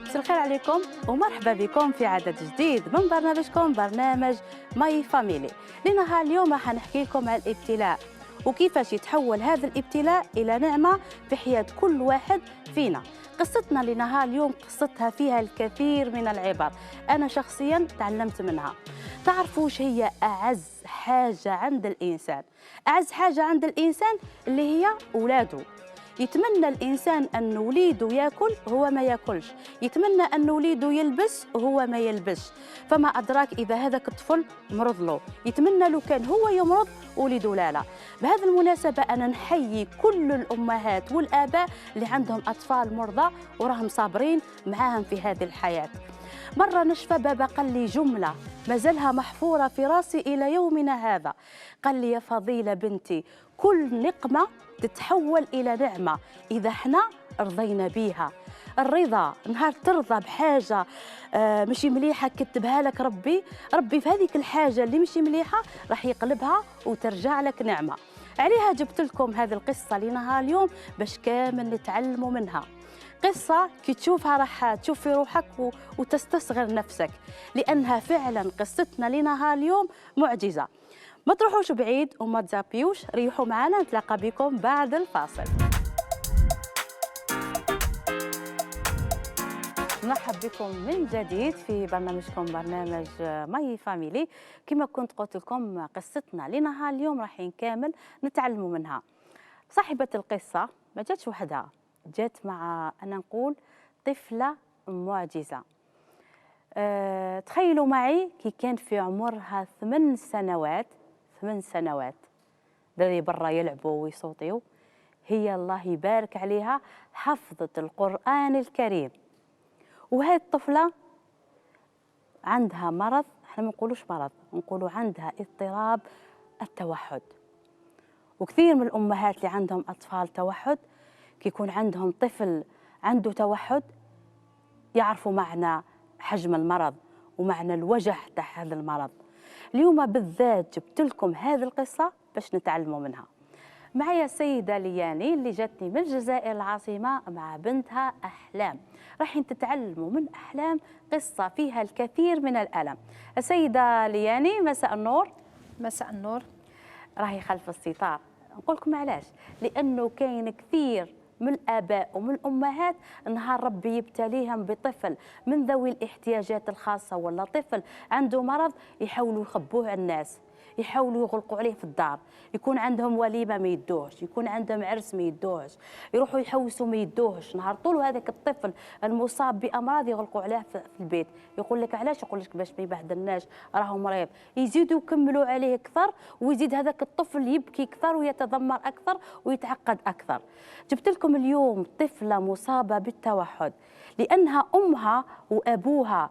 مساء الخير عليكم ومرحبا بكم في عدد جديد من برنامجكم برنامج ماي فاميلي. لنهار اليوم راح نحكي لكم عن الابتلاء وكيفاش يتحول هذا الابتلاء إلى نعمة في حياة كل واحد فينا. قصتنا لنهار اليوم قصتها فيها الكثير من العبر، أنا شخصيا تعلمت منها. تعرفوا وش هي أعز حاجة عند الإنسان؟ أعز حاجة عند الإنسان اللي هي أولاده. يتمنى الإنسان أن وليده يأكل هو ما يأكلش، يتمنى أن وليده يلبس هو ما يلبسش، فما أدراك إذا هذاك الطفل مرض له، يتمنى لو كان هو يمرض وليده لا. بهذه المناسبة أنا نحيي كل الأمهات والآباء اللي عندهم أطفال مرضى وراهم صابرين معاهم في هذه الحياة. مرة نشفى بابا قال لي جملة ما زالها محفورة في راسي إلى يومنا هذا، قال لي يا فضيلة بنتي كل نقمة تتحول إلى نعمة إذا احنا رضينا بيها. الرضا، نهار ترضى بحاجة مشي مليحة كتبها لك ربي في هذيك الحاجة اللي مشي مليحة راح يقلبها وترجع لك نعمة. عليها جبت لكم هذه القصة لنهار اليوم باش كامل نتعلموا منها. قصة كي تشوفها راح تشوف في روحك وتستصغر نفسك، لأنها فعلا قصتنا لنهار اليوم معجزة. ما تروحوش بعيد وما تزابيوش، ريحوا معنا، نتلاقى بكم بعد الفاصل. مرحب بكم من جديد في برنامجكم برنامج ماي فاميلي. كما كنت قلت لكم قصتنا لنهار اليوم راح كامل نتعلموا منها. صاحبة القصة ما جاتش وحدها، جات مع أنا نقول طفلة معجزة. تخيلوا معي كي كان في عمرها 8 سنوات دري برا يلعبوا ويصوتوا، هي الله يبارك عليها حفظت القرآن الكريم. وهذه الطفلة عندها مرض، احنا ما نقولوش مرض، نقولوا عندها اضطراب التوحد. وكثير من الأمهات اللي عندهم أطفال توحد كي يكون عندهم طفل عنده توحد يعرفوا معنى حجم المرض ومعنى الوجع تاع هذا المرض. اليوم بالذات جبت لكم هذه القصة باش نتعلموا منها. معايا السيدة لياني اللي جاتني من الجزائر العاصمة مع بنتها أحلام، راح تتعلموا من أحلام قصة فيها الكثير من الألم. السيدة لياني مساء النور. مساء النور. راهي خلف الستار، نقول لكم علاش، لأنه كاين كثير من الآباء ومن الأمهات نهار ربي يبتليهم بطفل من ذوي الاحتياجات الخاصة ولا طفل عنده مرض يحاولوا يخبوه على الناس، يحاولوا يغلقوا عليه في الدار، يكون عندهم وليمه ما يدوهش، يكون عندهم عرس ما يدوهش، يروحوا يحوسوا ما يدوهش، نهار طول هذاك الطفل المصاب بامراض يغلقوا عليه في البيت. يقول لك علاش؟ يقول لك باش ما يبهدلناش راهو مريض، يزيدوا يكملوا عليه اكثر ويزيد هذاك الطفل يبكي اكثر ويتذمر اكثر ويتعقد اكثر. جبت لكم اليوم طفله مصابه بالتوحد لانها امها وابوها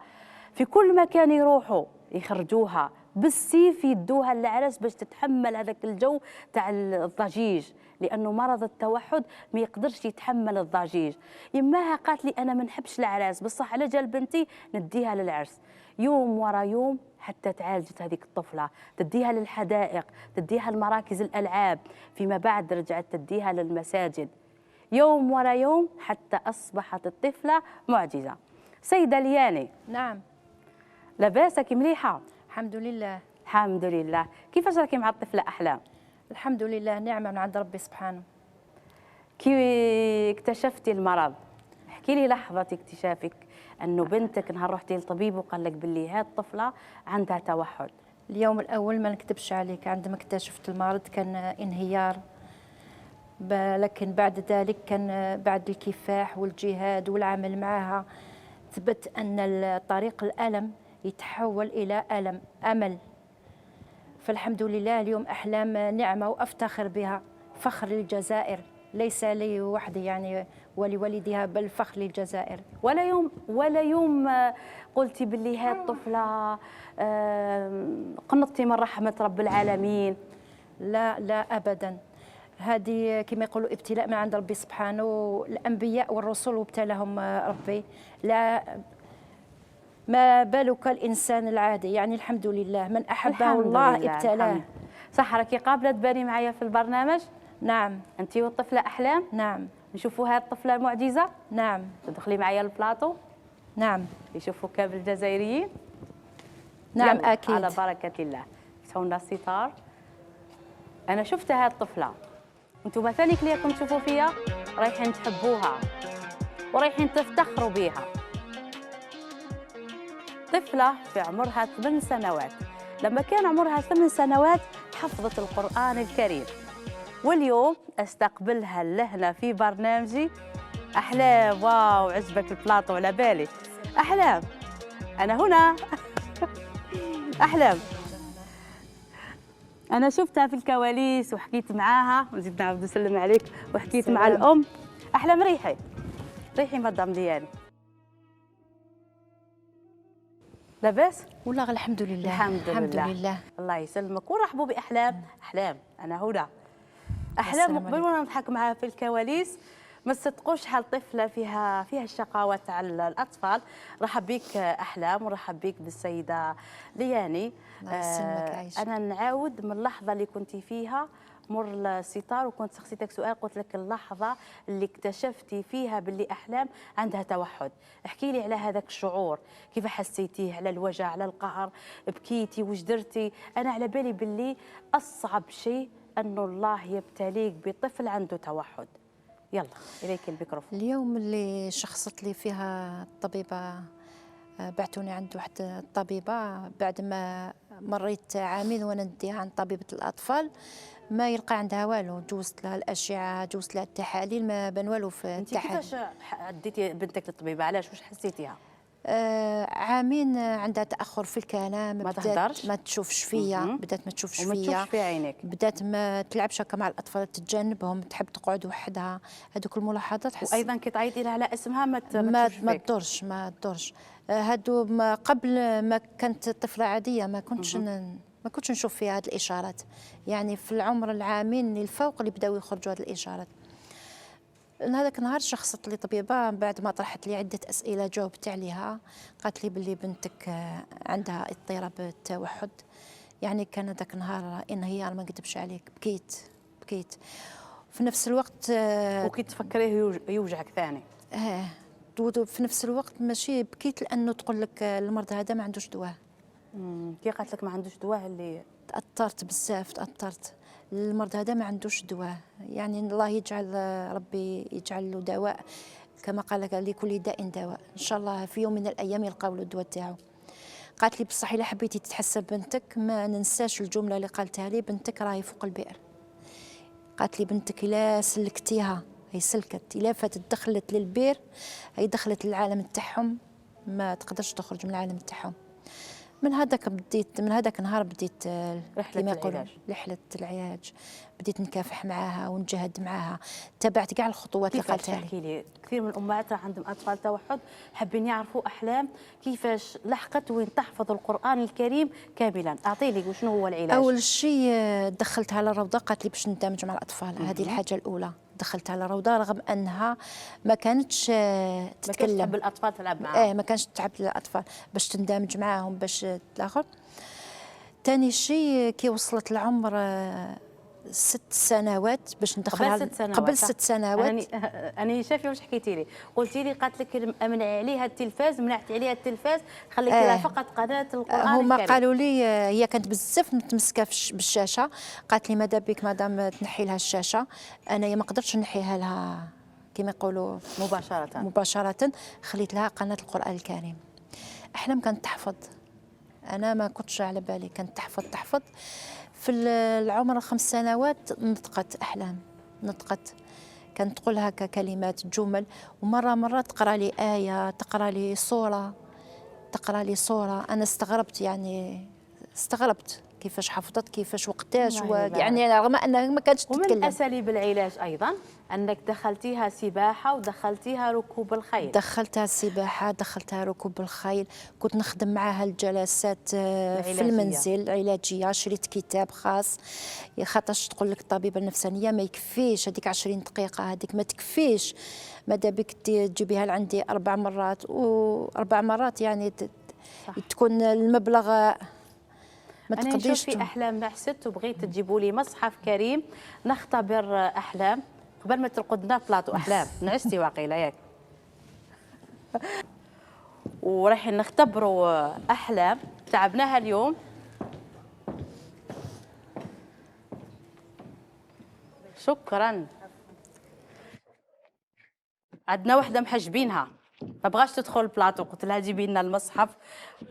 في كل مكان يروحوا يخرجوها بالسيف يدوها للعرس باش تتحمل هذاك الجو تاع الضجيج، لانه مرض التوحد ما يقدرش يتحمل الضجيج. يماها قالت لي انا ما نحبش العراس، بصح على جال بنتي نديها للعرس. يوم ورا يوم حتى تعالجت هذيك الطفله، تديها للحدائق، تديها لمراكز الالعاب، فيما بعد رجعت تديها للمساجد، يوم ورا يوم حتى اصبحت الطفله معجزه. سيده لياني. نعم. لاباسك مليحه؟ الحمد لله. الحمد لله. كيفاش راكي مع الطفله احلام؟ الحمد لله، نعمه من عند ربي سبحانه. كي اكتشفتي المرض احكي لي لحظه اكتشافك انه بنتك نهار رحتي للطبيب وقال لك باللي هاد الطفله عندها توحد. اليوم الاول ما نكذبش عليك، عندما اكتشفت المرض كان انهيار، لكن بعد ذلك كان بعد الكفاح والجهاد والعمل معها ثبت ان طريق الالم يتحول إلى أمل. فالحمد لله اليوم أحلام نعمة وأفتخر بها، فخر للجزائر، ليس لي وحدي يعني ولوالدها بل فخر للجزائر. ولا يوم قلتي باللي هاي الطفلة قنطتي من رحمة رب العالمين؟ لا لا أبدا، هذه كما يقولوا ابتلاء من عند ربي سبحانه. الأنبياء والرسل وابتلاهم ربي، لا ما بالك الإنسان العادي، يعني الحمد لله من أحبه الله ابتلاه. صح، راكي قابلة تباني معايا في البرنامج؟ نعم. أنت والطفلة أحلام؟ نعم. نشوفوا هاي الطفلة المعجزة؟ نعم. تدخلي معايا البلاطو؟ نعم. يشوفوك بالجزائريين. نعم يلا، اكيد. على بركه الله. فتحوا لنا الستار. انا شفت هذه الطفله، انتم ثاني كلي راكم تشوفوا فيها رايحين تحبوها ورايحين تفتخروا بها. طفله في عمرها 8 سنوات، لما كان عمرها 8 سنوات حفظت القرآن الكريم، واليوم استقبلها لهنا في برنامجي. أحلام، واو عجبك البلاطو على بالي. أحلام، أنا هنا. أحلام، أنا شفتها في الكواليس وحكيت معاها، نزيد نعاود نسلم عليك، وحكيت سلام. مع الأم. أحلام ريحي ريحي مدام ديالي، لاباس؟ والله الحمد لله. الحمد لله. الله يسلمك ورحبوا بأحلام. أحلام، أنا هنا. أحلام السلام قبل ما نضحك معاها في الكواليس، ما تصدقوش شحال طفله فيها الشقاوه تاع الاطفال. رحب بك أحلام، ورحب بك بالسيده لياني. الله يسلمك عايشه. انا نعاود من اللحظه اللي كنت فيها مر الستار، وكنت سقسيتك سؤال، قلت لك اللحظه اللي اكتشفتي فيها باللي أحلام عندها توحد. احكي لي على هذاك الشعور، كيف حسيتيه؟ على الوجع، على القهر، بكيتي، واش درتي؟ انا على بالي باللي اصعب شيء انه الله يبتليك بطفل عنده توحد. يلا اليك الميكروفون. اليوم اللي شخصت لي فيها الطبيبه، بعثوني عند واحد الطبيبه بعد ما مريت عامين وانا نديها عند طبيبه الاطفال، ما يلقى عندها والو. جوزت لها الاشعه، جوزت لها التحاليل، ما بان والو في انت التحاليل. كيفاش عديتي بنتك للطبيبه؟ علاش؟ واش حسيتيها؟ عامين عندها تاخر في الكلام، ما بدات تهدرش؟ ما تشوفش فيا، بدات ما تشوفش وما فيا، تشوفش في عينيك؟ بدات ما تلعبش هكا مع الاطفال، تتجنبهم، تحب تقعد وحدها. هذوك الملاحظات وايضا كي تعيطي لها على اسمها ما ما تشوفش ما فيك؟ تدورش ما تدورش. هادو قبل ما كانت طفله عاديه ما كنتش نشوف فيها هذه الاشارات. يعني في العمر العامين الفوق اللي بداو يخرجوا هذه الاشارات. هذاك النهار شخصت لي طبيبه بعد ما طرحت لي عده اسئله جاوبت عليها، قالت لي باللي بنتك عندها اضطراب التوحد. يعني كان هذاك النهار انهيار، ما نكذبش عليك، بكيت في نفس الوقت. وكي تفكريه يوجعك ثاني؟ في نفس الوقت ماشي بكيت لانه تقول لك المرض هذا ما عندوش دواء. كي قالت لك ما عندوش دواء اللي تاثرت بزاف، تاثرت. المرض هذا ما عندوش دواء، يعني الله يجعل، ربي يجعل له دواء، كما قال لكل داء دواء. ان شاء الله في يوم من الايام يلقاو له الدواء تاعو. قالت لي بصح الا حبيتي تتحسن بنتك ما ننساش الجمله اللي قالتها لي، بنتك راهي فوق البئر. قالت لي بنتك الا سلكتيها، هي سلكت، الا فاتت دخلت للبئر، هي دخلت للعالم تاعهم، ما تقدرش تخرج من العالم تاعهم. من هذاك النهار بديت رحلة العلاج. بديت نكافح معاها ونجاهد معاها، تابعت كاع الخطوات اللي قالتها لي. احكي لي، كثير من الامهات راه عندهم اطفال توحد، حابين يعرفوا أحلام كيفاش لحقت وين تحفظ القرآن الكريم كاملا. اعطي لي وشنو هو العلاج؟ اول شيء دخلتها للروضه، قالت لي باش ندمج مع الاطفال. هذه الحاجه الاولى، دخلتها للروضه رغم انها ما كانتش تتكلم، ما كانتش تحب الاطفال تلعب معاهم. ما كانتش تلعب الاطفال، باش تندمج معاهم باش الاخر. ثاني شيء كي وصلت العمر 6 سنوات باش ندخلها قبل 6 سنوات. انا شافي واش حكيتي لي، قلتي لي قالت لك منعي عليها التلفاز، منعتي عليها التلفاز، خليتي لها فقط قناه القران الكريم. هما قالوا لي هي كانت بزاف متمسكه بالشاشه، قالت لي ماذا بك مادام تنحي لها الشاشه. انا ما قدرتش نحيها لها كما يقولوا مباشره، خليت لها قناه القران الكريم. أحلام كانت تحفظ، انا ما كنتش على بالي، كانت تحفظ. في العمر 5 سنوات نطقت أحلام، نطقت، كانت تقول هكا كلمات جمل، ومرة تقرأ لي آية، تقرأ لي صورة. أنا استغربت كيفاش حفظت، كيفاش وقتاش، يعني رغم أنها ما كانتش تتكلم. ومن أساليب العلاج أيضا أنك دخلتيها سباحة ودخلتيها ركوب الخيل. دخلتها سباحة، دخلتها ركوب الخيل، كنت نخدم معها الجلسات في المنزل العلاجية. شريت كتاب خاص، خاطرش تقول لك الطبيبة النفسانية ما يكفيش هذيك 20 دقيقة، هذيك ما تكفيش، ماذا بك تجيبيها لعندي 4 مرات، و4 مرات يعني تكون المبلغ ما تقدريش. أنا نشوف في أحلام نحست وبغيت تجيبوا لي مصحف كريم نختبر أحلام قبل ما ترقدنا بلاطو. أحلام نعستي واقيلا ياك؟ وراح نختبروا أحلام تعبناها اليوم. شكرا. عندنا وحده محجبينها ما بغاش تدخل البلاطو، قلت لها جيبي لنا المصحف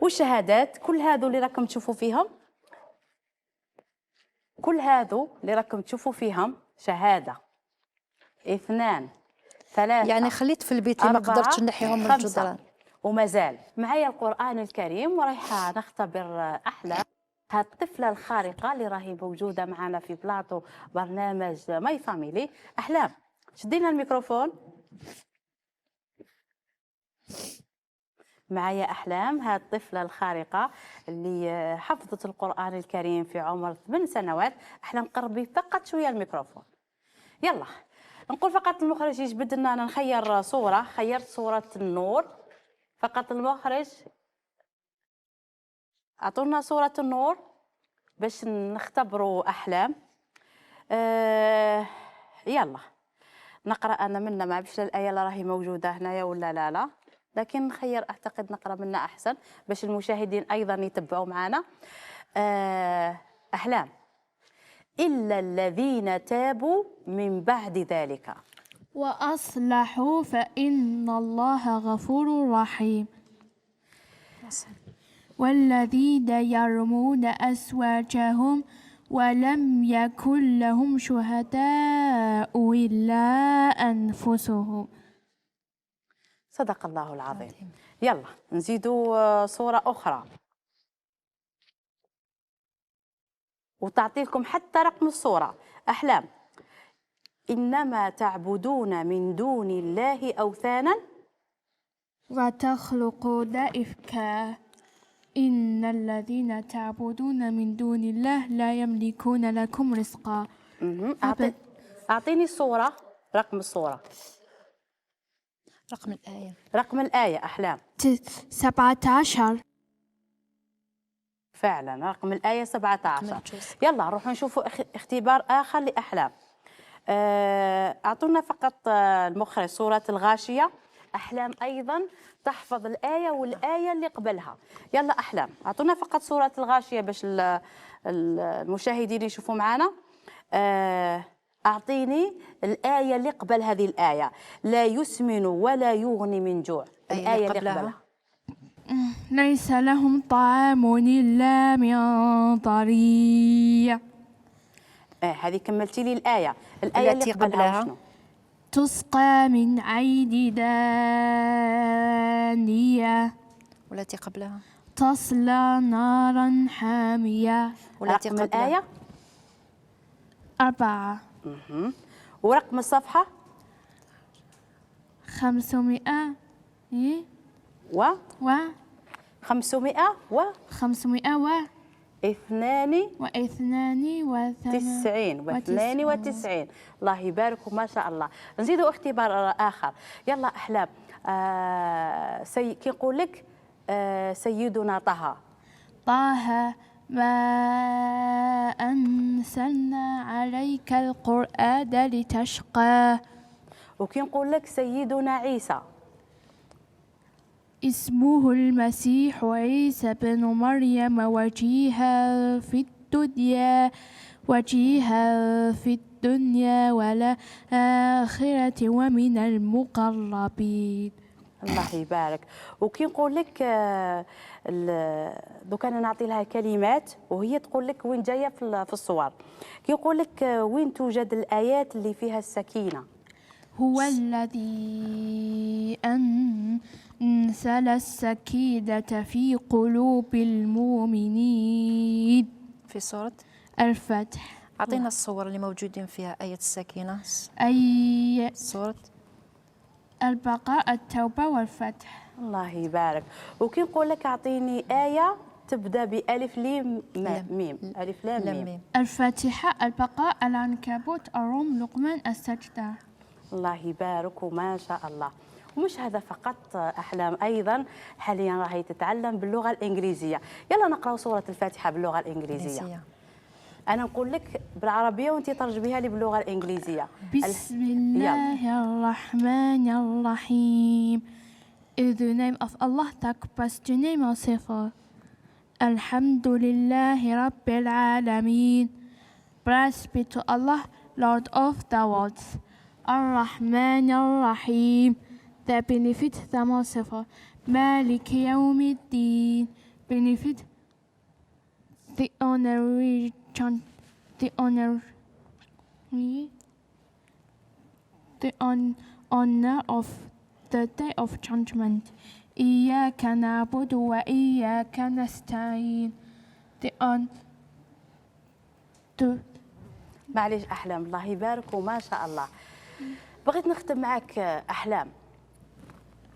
والشهادات. كل هذو اللي راكم تشوفوا فيهم، كل هذو اللي راكم تشوفوا فيهم شهاده، 2 3 يعني خليت في البيت اللي ما 4 قدرتش نحيهم من 5 الجدران. ومازال معايا القرآن الكريم، ورايحة نختبر أحلام هاد الطفلة الخارقة اللي راهي موجودة معنا في بلاطو برنامج ماي فاميلي. أحلام شدينا الميكروفون. معايا أحلام هاد الطفلة الخارقة اللي حفظت القرآن الكريم في عمر 8 سنوات. أحلام قربي فقط شوية الميكروفون. يلا نقول فقط المخرج يجبد لنا نخير صورة. خيرت صورة النور، فقط المخرج أعطونا صورة النور باش نختبروا أحلام. يلا نقرأ أنا منا، ما عرفتش الآية اللي راهي موجودة هنايا ولا لا، لكن نخير أعتقد نقرأ منا أحسن باش المشاهدين أيضا يتبعوا معنا. أحلام: إلا الذين تابوا من بعد ذلك وأصلحوا فإن الله غفور رحيم. والذين يرمون أزواجهم ولم يكن لهم شهداء إلا أنفسهم. صدق الله العظيم. يلا نزيدوا صورة أخرى وتعطي لكم حتى رقم الصورة. أحلام: إنما تعبدون من دون الله أوثانا وتخلقون إفكا إن الذين تعبدون من دون الله لا يملكون لكم رزقا. أعطيني الصورة، رقم الصورة، رقم الآية. رقم الآية. أحلام: 17. فعلا رقم الآية 17. يلا نروح نشوفوا اختبار آخر لأحلام. أعطونا فقط المخرج صورة الغاشية. أحلام أيضا تحفظ الآية والآية اللي قبلها. يلا أحلام أعطونا فقط صورة الغاشية باش المشاهدين يشوفوا معنا. أعطيني الآية اللي قبل هذه الآية: لا يسمن ولا يغني من جوع. الآية اللي قبلها: ليس لهم طعام إلا من ضريع. هذه كملتي لي الآية. الآية اللي قبلها شنو؟ تسقى من عين دانية. والتي قبلها؟ تصلى نارا حامية. والتي رقم قبلها؟ الآية 4. ورقم الصفحة 500 و و 500 و 592 92. الله يبارك وما شاء الله. نزيدوا اختبار آخر. يلا أحلام. كي نقول لك سيدنا طه ما أنزلنا عليك القرآن لتشقى. وكي نقول لك سيدنا عيسى اسمه المسيح عيسى بن مريم وجيها في الدنيا والآخرة ومن المقربين. الله يبارك. وكي نقول لك دوكا انا نعطي لها كلمات وهي تقول لك وين جايه في الصور. كي نقول لك وين توجد الايات اللي فيها السكينه؟ هو الذي أنزل السكينة في قلوب المؤمنين. في سورة الفتح. أعطينا الصور اللي موجودين فيها آية السكينة. أي سورة البقرة، التوبة، والفتح. الله يبارك. وكي نقول لك اعطيني آية تبدا بألف لام ميم. ألف لام ميم. الفاتحة، البقرة، العنكبوت، الروم، لقمان، السجدة. الله يبارك وما شاء الله. ومش هذا فقط، أحلام أيضا حاليا راهي تتعلم باللغة الإنجليزية. يلا نقرأ سورة الفاتحة باللغة الإنجليزية. أنا نقول لك بالعربية وأنت ترجميها لي باللغة الإنجليزية. بسم الله الرحمن الرحيم. is the name of Allah, the compassionate, merciful. Alhamdulillahi Rabbil Alameen. Praise be to Allah, Lord of the worlds. Ar-Rahman Ar-Rahim, the benefit, the merciful. Malik Yawmiddin, benefit, the honorary, the honor, the honor of the day of judgment. إياك نعبد وإياك نستعين. معليش أحلام، الله يبارك وما شاء الله. بغيت نختم معك أحلام،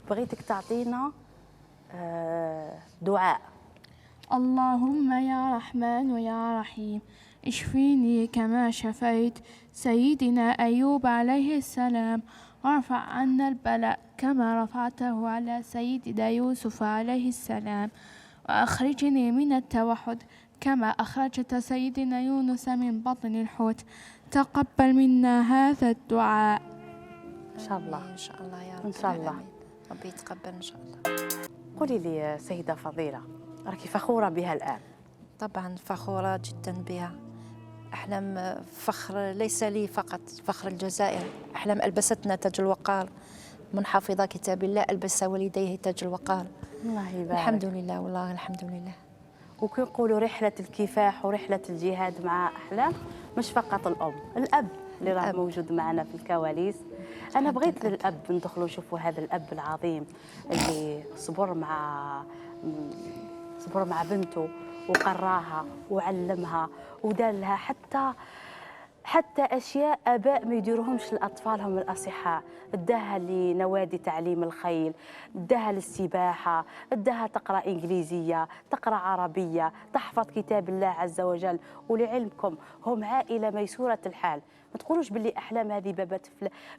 بغيتك تعطينا دعاء. اللهم يا رحمن ويا رحيم اشفيني كما شفيت سيدنا أيوب عليه السلام، وارفع عنا البلاء كما رفعته على سيدنا يوسف عليه السلام، وأخرجني من التوحد كما أخرجت سيدنا يونس من بطن الحوت. تقبل منا هذا الدعاء إن شاء الله. إن شاء الله يا رب إن شاء الله. العالمين. ربي يتقبل إن شاء الله. قولي لي سيدة فضيلة، راكي فخورة بها الآن؟ طبعا فخورة جدا بها. أحلام فخر ليس لي فقط، فخر الجزائر. أحلام ألبستنا تاج الوقار، من حفظ كتاب الله ألبس والديه تاج الوقار. الله يبارك. الحمد لله، والله الحمد لله. وكي نقولوا رحلة الكفاح ورحلة الجهاد مع أحلام مش فقط الأم، الأب اللي راه موجود معنا في الكواليس. أنا بغيت للأب ندخلوا نشوفوا هذا الأب العظيم اللي صبر مع بنته وقراها وعلمها ودار لها حتى اشياء اباء ما يديروهمش لاطفالهم الاصحاء. اداها لنوادي تعليم الخيل، اداها للسباحه، اداها تقرا انجليزيه، تقرا عربيه، تحفظ كتاب الله عز وجل. ولعلمكم هم عائله ميسوره الحال، ما تقولوش باللي احلام هذه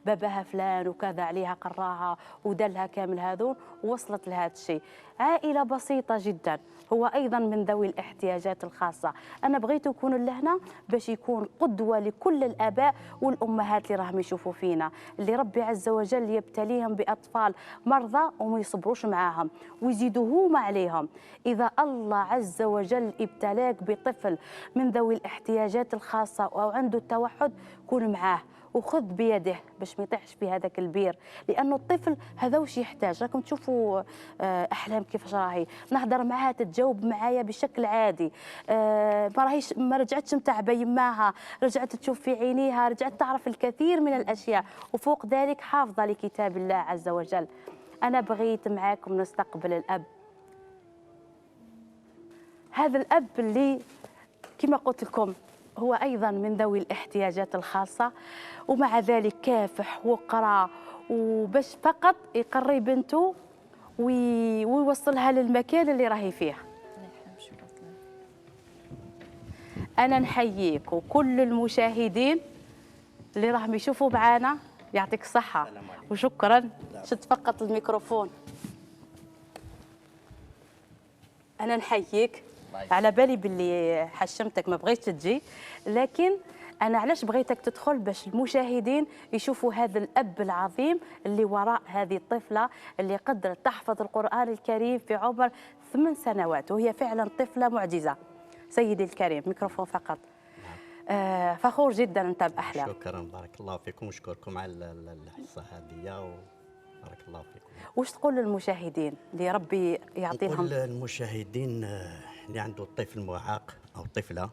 باباها فلان وكذا عليها قراها ودلها كامل هذون ووصلت لهذا الشيء. عائله بسيطه جدا، هو ايضا من ذوي الاحتياجات الخاصه. انا بغيت يكون لهنا باش يكون قدوه لكل الاباء والامهات اللي راهم يشوفوا فينا، اللي ربي عز وجل يبتليهم باطفال مرضى وما يصبروش معاهم ويزيدوا هما عليهم. اذا الله عز وجل ابتلاك بطفل من ذوي الاحتياجات الخاصه او عنده التوحد، كون معاه وخذ بيده باش ما يطيحش في هذاك البير، لانه الطفل هذا واش يحتاج. راكم تشوفوا احلام كيفاش راهي نهضر معاها تتجاوب معايا بشكل عادي، ما رجعتش متعبه يماها، رجعت تشوف في عينيها، رجعت تعرف الكثير من الاشياء، وفوق ذلك حافظه لكتاب الله عز وجل. انا بغيت معاكم نستقبل الاب، هذا الاب اللي كما قلت لكم هو أيضا من ذوي الاحتياجات الخاصة، ومع ذلك كافح وقرا وباش فقط يقري بنته ويوصلها للمكان اللي راهي فيه. أنا نحييك وكل المشاهدين اللي راهم يشوفوا معانا، يعطيك الصحة وشكرا. شد فقط الميكروفون. أنا نحييك، على بالي باللي حشمتك ما بغيتش تجي، لكن أنا علاش بغيتك تدخل باش المشاهدين يشوفوا هذا الأب العظيم اللي وراء هذه الطفلة اللي قدرت تحفظ القرآن الكريم في عمر 8 سنوات، وهي فعلا طفلة معجزة. سيدي الكريم ميكروفون فقط. فخور جدا أنت بأحلام. شكرا، بارك الله فيكم وشكركم على الحصة هذه وبارك الله فيكم. وش تقول للمشاهدين اللي ربي يعطيهم؟ نقول للمشاهدين اللي عنده طفل معاق أو طفلة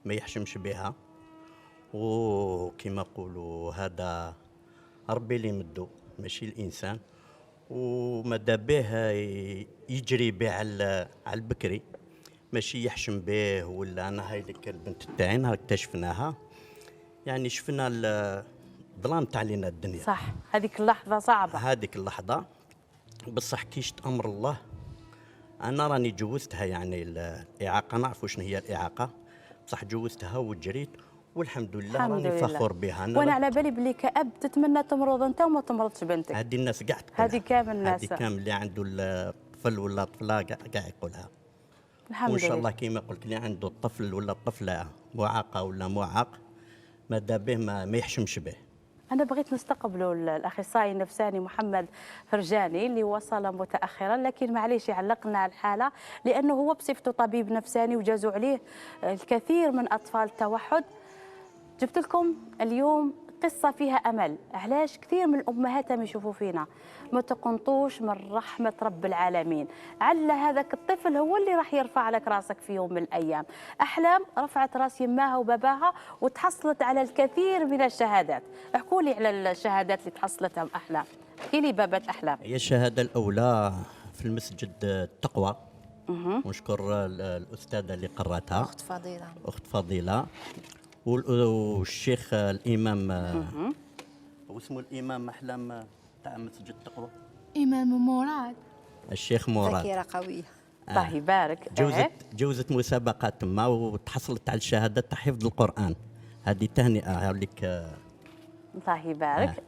ما يحشمش بها، وكما نقولوا هذا ربي اللي مدو ماشي الإنسان، وماذا به يجري به على البكري ماشي يحشم به. ولا أنا هاي ديك البنت تاعنا اكتشفناها، يعني شفنا الظلام تاع لنا الدنيا. صح، هذيك اللحظة صعبة، هذيك اللحظة بصح كيش أمر الله. أنا راني جوزتها، يعني الإعاقة نعرفوا شنو هي الإعاقة، بصح جوزتها وجريت والحمد لله راني فخور بها. وانا على بالي بلي كأب تتمنى تمرض انت وما تمرضش بنتك. هذه الناس قاعد هذه كامل الناس، هذه كامل اللي عنده الطفل ولا الطفلة قاعد يقولها. الحمد لله. وإن شاء الله كيما قلت اللي عنده الطفل ولا الطفلة معاقة ولا معاق ماذا به ما يحشمش به. أنا بغيت نستقبلوا الأخصائي النفساني محمد فرجاني اللي وصل متأخرا، لكن معليش يعلقنا على الحالة لأنه هو بصفته طبيب نفساني وجازوا عليه الكثير من أطفال التوحد. جبت لكم اليوم قصة فيها أمل. علاش كثير من الأمهات هم يشوفوا فينا ما تقنطوش من رحمة رب العالمين، على هذاك الطفل هو اللي راح يرفع لك راسك في يوم من الأيام. أحلام رفعت راس يماها وباباها وتحصلت على الكثير من الشهادات. احكوا لي على الشهادات اللي تحصلتها أحلام. احكي لي بابة أحلام. هي الشهادة الأولى في المسجد التقوى، ونشكر الأستاذة اللي قرأتها أخت فضيلة والشيخ الإمام واسمه الإمام أحلام تاع مسجد التقوى، إمام مراد. الشيخ مراد. ذاكرة قوية. الله يبارك. جوزت مسابقة تما وتحصلت على الشهادة تاع حفظ القرآن. هذه تهنئة لك. الله يبارك.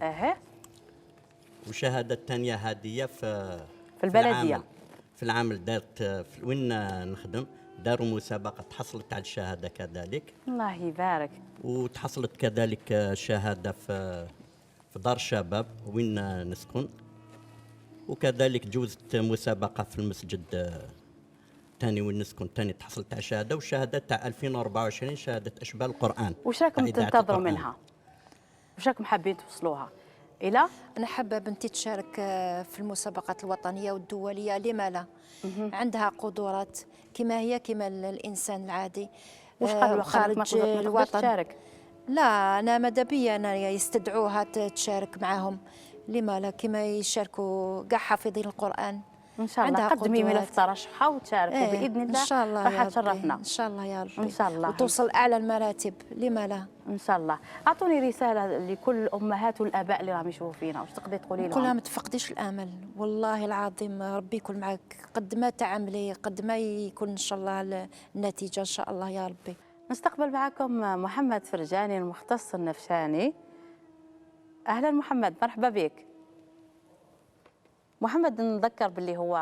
والشهادة الثانية هذه في البلدية. في العامل دارت وين نخدم، داروا مسابقة تحصلت على الشهادة كذلك. الله يبارك. وتحصلت كذلك شهادة في دار الشباب وين نسكن، وكذلك جوزت مسابقة في المسجد تاني وين نسكن تاني تحصلت على شهادة، والشهادة تاع 2024 شهادة أشبال القرآن. وش راكم تنتظروا منها؟ وش راكم حابين توصلوها إلى؟ أنا حابة بنتي تشارك في المسابقات الوطنية والدولية، لما لا؟ عندها قدرات كما هي كما الإنسان العادي. وشحال خارج الوطن تشارك؟ لا، أنا ماذا بيا أنا يستدعوها تشارك معهم، لما لا؟ كما يشاركوا كاع حافظين القرآن. ان شاء الله قدمي ملف ترشحها وتشاركوا باذن الله. ان شاء الله راح تشرفنا ان شاء الله يا ربي. ان شاء الله وتوصل اعلى المراتب، لما لا؟ ان شاء الله. اعطوني رساله لكل الامهات والاباء اللي راهم يشوفوا فينا، واش تقدري تقولي لهم؟ كلها ما تفقديش الامل، والله العظيم ربي يكون معك قد ما تعملي قد ما يكون ان شاء الله النتيجه ان شاء الله يا ربي. نستقبل معكم محمد فرجاني المختص النفساني. اهلا محمد، مرحبا بك. محمد نذكر باللي هو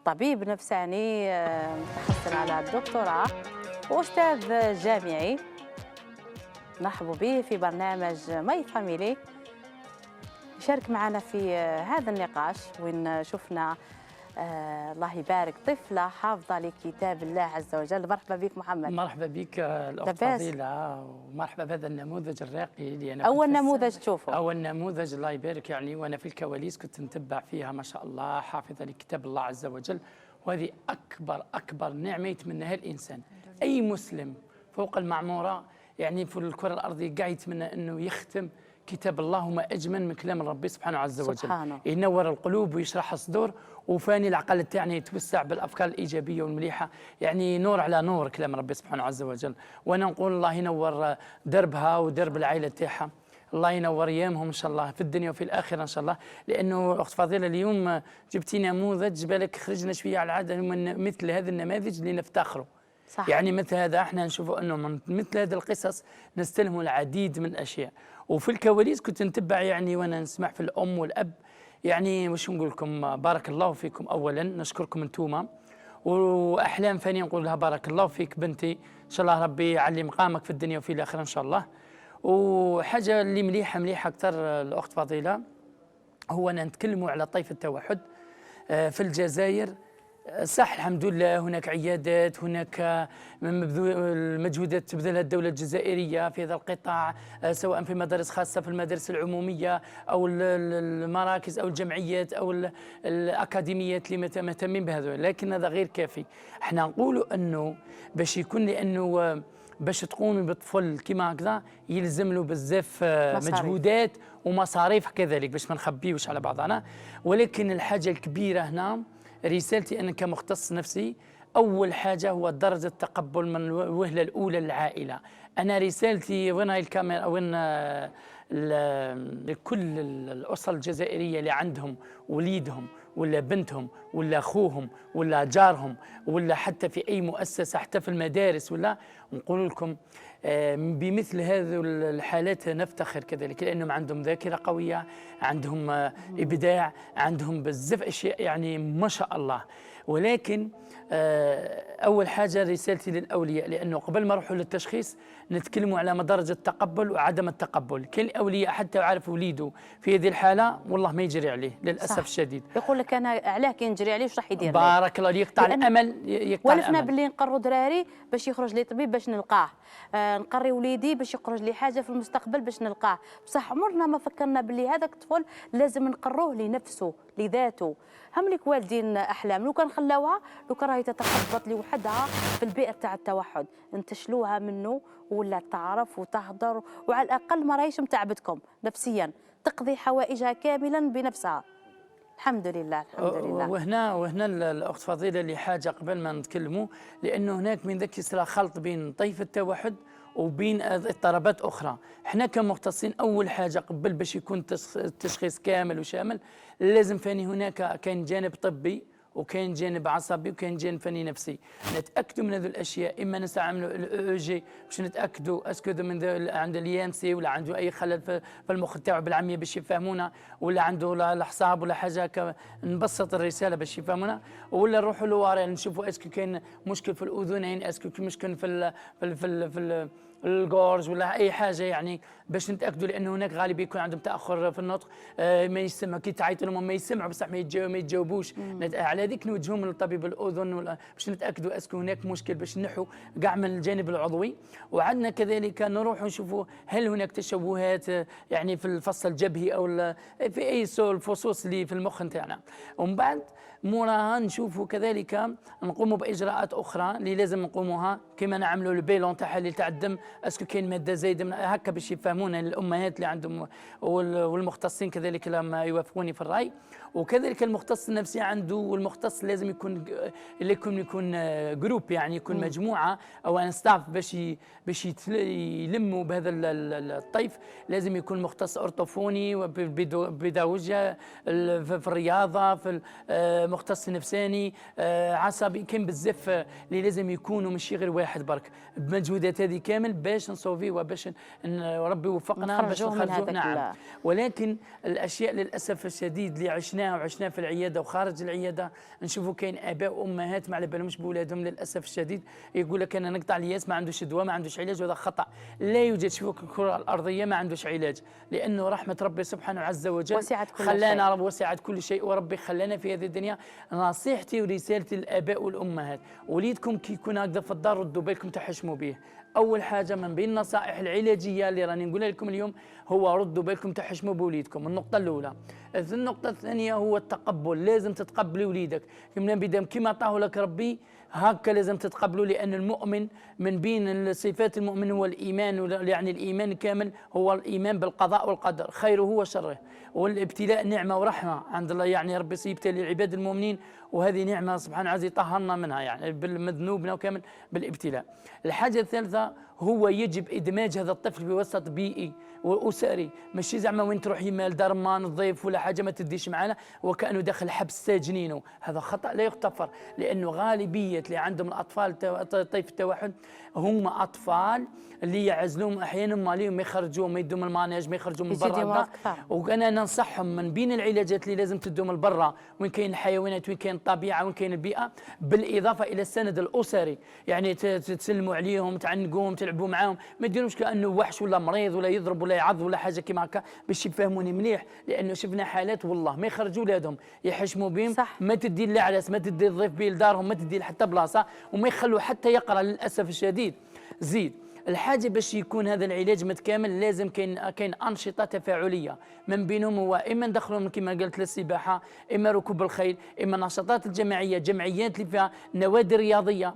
طبيب نفساني متحصل على الدكتوراه واستاذ جامعي. نرحب به في برنامج ماي فاميلي، يشارك معنا في هذا النقاش وين شفنا الله يبارك طفلة حافظة لكتاب الله عز وجل. مرحبا بك محمد. مرحبا بك الأخت فضيلة، ومرحبا بهذا النموذج الراقي اللي أنا أول نموذج تشوفه. أول نموذج الله يبارك، يعني وأنا في الكواليس كنت نتبع فيها ما شاء الله حافظة لكتاب الله عز وجل، وهذه أكبر نعمة يتمناها الإنسان. أي مسلم فوق المعمورة يعني في الكرة الأرضية قاعد يتمنى أنه يختم كتاب الله، وما أجمل من كلام ربي سبحانه عز وجل. سبحانه. ينور القلوب ويشرح الصدور، وفاني العقل تاعنا يتوسع بالافكار الايجابيه والمليحه، يعني نور على نور كلام ربي سبحانه عز وجل. وانا نقول الله ينور دربها ودرب العائله تاعها، الله ينور ايامهم ان شاء الله في الدنيا وفي الاخره ان شاء الله. لانه اخت فضيله اليوم جبتي نموذج بالك خرجنا شويه على العاده، من مثل هذه النماذج اللي نفتخروا. صح. يعني مثل هذا احنا نشوفوا انه من مثل هذه القصص نستلهموا العديد من الاشياء. وفي الكواليس كنت نتبع يعني وانا نسمع في الام والاب، يعني واش نقول لكم، بارك الله فيكم اولا، نشكركم انتوما. واحلام ثانيه نقول لها بارك الله فيك بنتي، ان شاء الله ربي يعلي مقامك في الدنيا وفي الاخره ان شاء الله. وحاجه اللي مليحه اكثر الاخت فضيله، هو ان نتكلموا على طيف التوحد في الجزائر. صح الحمد لله هناك عيادات، هناك المجهودات تبذلها الدولة الجزائرية في هذا القطاع، سواء في مدارس خاصة في المدارس العمومية أو المراكز أو الجمعيات أو الأكاديميات اللي مهتمين بهذا، لكن هذا غير كافي. احنا نقولوا أنه باش يكون، لأنه باش تقومي بطفل كما هكذا يلزم له بزاف مجهودات ومصاريف كذلك، باش ما نخبيوش على بعضنا. ولكن الحاجة الكبيرة هنا رسالتي أنا كمختص نفسي، أول حاجة هو درجة التقبل من الوهلة الأولى للعائلة. أنا رسالتي وين هاي الكاميرا، وين لكل الأسر الجزائرية اللي عندهم وليدهم ولا بنتهم ولا أخوهم ولا جارهم ولا حتى في أي مؤسسة حتى في المدارس، ولا نقول لكم بمثل هذه الحالات نفتخر كذلك، لأنهم عندهم ذاكرة قوية، عندهم إبداع، عندهم بزاف أشياء يعني ما شاء الله. ولكن أول حاجة رسالتي للأولياء، لأنه قبل ما نروحوا للتشخيص نتكلموا على درجة التقبل وعدم التقبل. كل الأولياء حتى يعرف وليده في هذه الحالة والله ما يجري عليه للأسف الشديد. يقول لك أنا علاه كي نجري عليه واش راح يدير؟ بارك الله، يقطع الأمل، يقطع ولفنا الأمل. باللي نقروا دراري باش يخرج لي طبيب باش نلقاه، نقري وليدي باش يخرج لي حاجة في المستقبل باش نلقاه، بصح عمرنا ما فكرنا باللي هذاك الطفل لازم نقروه لنفسه لذاته. هم لك والدين احلام لو كان خلاوها، لو كان راهي تتخبط لوحدها في البيئه تاع التوحد، انتشلوها منه ولا تعرف وتهضر، وعلى الاقل ما راهيش متعبتكم نفسيا، تقضي حوائجها كاملا بنفسها. الحمد لله الحمد لله. وهنا الاخت فضيله لحاجه قبل ما نتكلموا، لانه هناك من ذاك يصير خلط بين طيف التوحد وبين اضطرابات اخرى. احنا كمختصين اول حاجه قبل باش يكون التشخيص كامل وشامل لازم فاني هناك كان جانب طبي وكان جانب عصبي وكان جانب فني نفسي. نتاكدوا من هذه الاشياء، اما نستعملوا الاو جي باش نتاكدوا اسكو من عنده اليانسي ولا عنده اي خلل في المخ تاعو بالعاميه باش يفهمونا، ولا عنده الحصاب ولا حاجه نبسط الرساله باش يفهمونا، ولا نروحوا لورا نشوفوا اسكو كاين مشكل في الاذنين، اسكو كاين مشكل في الجورج ولا اي حاجه، يعني باش نتاكدوا، لانه هناك غالبا يكون عندهم تاخر في النطق، ما يسمع كي تعيط لهم ما يسمعوا بصح ما يتجاوبوش. على هذيك نوجههم للطبيب الاذن باش نتاكدوا اسكو هناك مشكل باش نحو كاع من الجانب العضوي. وعندنا كذلك نروح نشوفوا هل هناك تشوهات يعني في الفص الجبهي او في اي الفصوص اللي في المخ نتاعنا. ومن بعد موراها نشوفوا كذلك نقوموا باجراءات اخرى اللي لازم نقوموها، كما نعملوا البيلون تحليل تاع الدم اسكو كاين ماده زايده من هكا باش يفهمونا الامهات اللي عندهم والمختصين كذلك لما يوافقوني في الراي. وكذلك المختص النفسي عنده، والمختص لازم يكون جروب، يعني يكون مجموعه او ان ستاف باش يلموا بهذا الطيف. لازم يكون مختص اورتوفوني وبيداوجيا في الرياضه، في مختص نفساني عصبي، كاين بزاف اللي لازم يكونوا ماشي غير واحد برك، بمجهودات هذه كامل باش نصوفي وباش ربي يوفقنا باش نخرجوا. نعم. ولكن الاشياء للاسف الشديد اللي عشناها في العياده وخارج العياده، نشوفوا كاين اباء وامهات ما على بالهمش بولادهم للاسف الشديد، يقول لك انا نقطع الياس ما عندوش دواء ما عندوش علاج، وهذا خطا. لا يوجد شيء في الكره الارضيه ما عندوش علاج، لانه رحمه ربي سبحانه عز وجل خلانا رب وسعت كل شيء، وربي خلانا في هذه الدنيا. نصيحتي ورسالتي للاباء والامهات، وليدكم كي يكون هكذا في الدار ردوا بالكم تحشموا به. اول حاجه من بين النصائح العلاجيه اللي راني نقولها لكم اليوم هو ردوا بالكم تحشموا بوليدكم، النقطه الاولى. النقطه الثانيه هو التقبل، لازم تتقبلي وليدك من بدم كما عطاه لك ربي هكا لازم تتقبلوا، لأن المؤمن من بين صفات المؤمن هو الإيمان، يعني الإيمان كامل هو الإيمان بالقضاء والقدر خيره وشره، والابتلاء نعمة ورحمة عند الله، يعني ربي سيبتلي العباد المؤمنين، وهذه نعمة سبحانه عز يطهرنا منها يعني بالذنوبنا وكامل بالابتلاء. الحاجة الثالثة هو يجب إدماج هذا الطفل في وسط بيئي وأسري، ماشي زعما وين تروح يمال دار ما نضيف ولا حاجة ما تديش معنا وكأنه داخل حبس ساجنينه، هذا خطأ لا يغتفر، لأنه غالبية اللي عندهم الأطفال طيف التوحد هم أطفال اللي يعزلوهم أحيانا ماليهم ما يخرجوهم، ما يدوم المانيج، ما يخرجوا من برا. وأنا ننصحهم من بين العلاجات اللي لازم تدوم البرا وين كاين الحيوانات وين كاين الطبيعة وين كاين البيئة، بالإضافة إلى السند الأسري، يعني تسلموا عليهم تعنقوهم تلعبوا معاهم، ما ديروش كأنه وحش ولا مريض ولا يضرب ولا يعض ولا حاجة كيما هكا، باش يفهموني مليح، لأنه شفنا حالات والله ما يخرجوا ولادهم يحشموا بهم، ما تدي العرس ما تدي الضيف بيه لدارهم ما تدي حتى بلاصة، وما يخلوا حتى يقرأ للأسف الشديد. زيد الحاجة باش يكون هذا العلاج متكامل لازم كاين أنشطة تفاعلية، من بينهم هو إما ندخلهم كما قلت للسباحة، إما ركوب الخيل، إما النشاطات الجماعية، جمعيات اللي فيها نوادي رياضية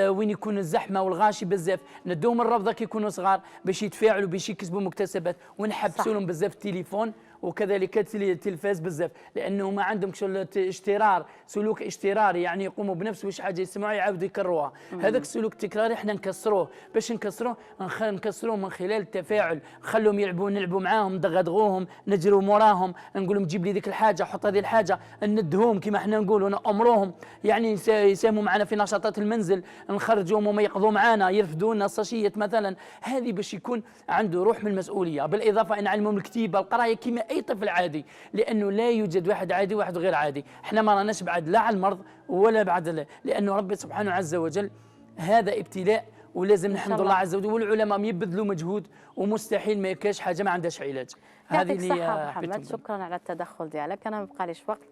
وين يكون الزحمه والغاشي بزاف، ندوهم الرفضه كي يكونوا صغار باش يتفاعلوا باش يكسبوا مكتسبات، ونحبسوا لهم بزاف التليفون وكذلك التلفاز بزاف، لانه ما عندهم اشترار سلوك اشتراري، يعني يقوموا بنفس واش حاجه يسمعوها يعاودوا يكروها. هذاك السلوك التكراري احنا نكسروه، باش نكسروه من خلال التفاعل، نخلوهم نلعبوا معاهم، ندغدغوهم، نجروا موراهم، نقول لهم جيب لي ذيك الحاجه، حط هذه الحاجه، ندهم كما احنا نقولوا، نامروهم يعني يساهموا معنا في نشاطات المنزل، نخرجوهم وما يقضوا معنا، يرفدوا لنا الساشيات مثلا. هذه باش يكون عنده روح من المسؤوليه، بالاضافه ان علمهم الكتيبه القرايه كما اي طفل عادي، لانه لا يوجد واحد عادي وواحد غير عادي. احنا ما راناش بعد لا على المرض ولا بعد لانه ربي سبحانه عز وجل هذا ابتلاء، ولازم نحمد الله عز وجل، والعلماء يبذلوا مجهود، ومستحيل ما يكاش حاجه ما عندهاش علاج. هذه اللي محمد، شكرا على التدخل ديالك. انا ما بقاليش وقت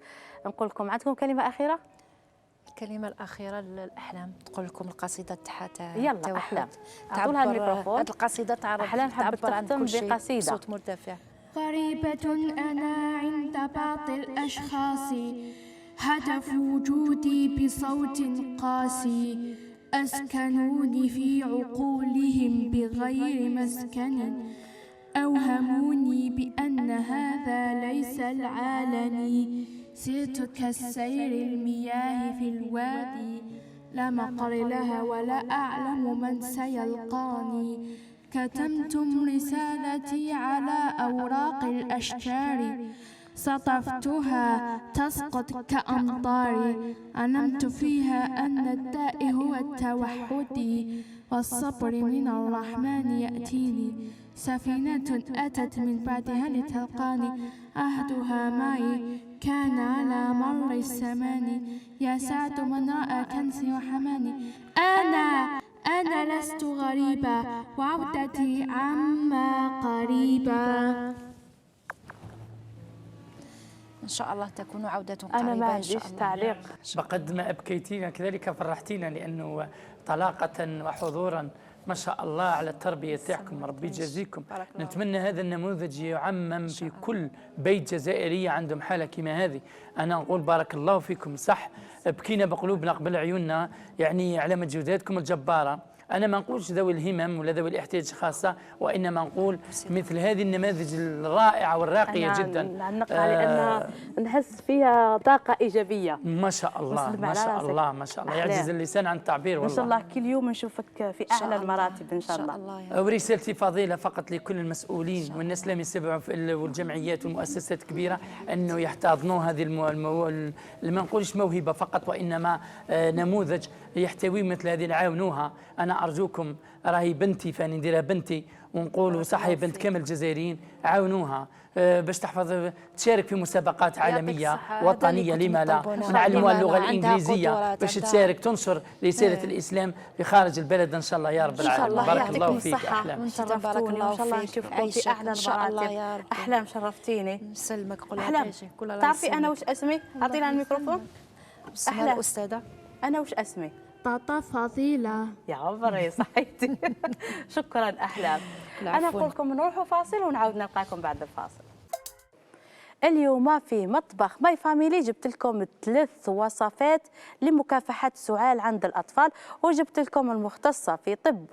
نقول لكم، عندكم كلمه اخيره؟ الكلمة الأخيرة للأحلام، تقول لكم القصيدة تاعها يلا أحلام، أعطوا لها الميكروفون. هذه القصيدة أحلام حابة تختم بقصيدة بصوت مرتفع. غريبة أنا عند بعض الأشخاص، هتف وجودي بصوت قاسي، أسكنوني في عقولهم بغير مسكن، أوهموني بأن هذا ليس العالم، سرت كالسير المياه في الوادي، لا مقر لها ولا أعلم من سيلقاني، كتمتم رسالتي على أوراق الأشجار، سطفتها تسقط كأمطار، علمت فيها أن الداء هو التوحد، والصبر من الرحمن يأتيني، سفينة أتت من بعدها لتلقاني، عهدها معي كان على مر الزمان، يا سعد من رأى كنزي وحماني، أنا لست غريبة، وعودتي عما قريبة. إن شاء الله تكون عودة قريبة. أنا ما عنديش تعليق. بقد ما أبكيتينا كذلك فرحتينا، لأنه طلاقة وحضورا ما شاء الله على التربية تاعكم، ربي يجازيكم. نتمنى هذا النموذج يعمم في كل بيت جزائري عندهم حالة كما هذه. أنا نقول بارك الله فيكم، صح بكينا بقلوبنا قبل عيوننا يعني على مجهوداتكم الجبارة. أنا ما نقولش ذوي الهمم ولا ذوي الاحتياج الخاصة، وإنما نقول مثل هذه النماذج الرائعة والراقية جدا. نعلق على أنها نحس فيها طاقة إيجابية. ما شاء الله ما شاء الله ما شاء الله، يعجز اللسان عن التعبير والله. إن شاء الله كل يوم نشوفك في أعلى المراتب إن شاء الله. ورسالتي فضيلة فقط لكل المسؤولين والناس اللي يتبعوا والجمعيات والمؤسسات الكبيرة، أنه يحتضنوا هذه ما نقولش موهبة فقط، وإنما نموذج يحتوي مثل هذه، نعاونوها. أنا أرجوكم، راهي بنتي فاني نديرها بنتي، ونقولوا صح هي بنت كامل الجزائريين، عاونوها باش تحفظ تشارك في مسابقات عالمية وطنية، لما لا، نعلموها اللغة الإنجليزية باش تشارك تنشر رسالة الإسلام في خارج البلد إن شاء الله يا رب العالمين. بارك الله فيك أحلام. بارك الله فيك، في أعلى المراتب. أحلام شرفتيني. نسلمك. أحلام تعرفي أنا وش اسمي؟ أعطينا الميكروفون. أحلام الأستاذة، أنا وش اسمي؟ طاطا فضيلة. يا عمري صحيتي. شكرا أحلام. أنا أقول لكم نروحوا فاصل ونعاود نلقاكم بعد الفاصل. اليوم في مطبخ ماي فاميلي جبت لكم 3 وصفات لمكافحة السعال عند الأطفال، وجبت لكم المختصة في طب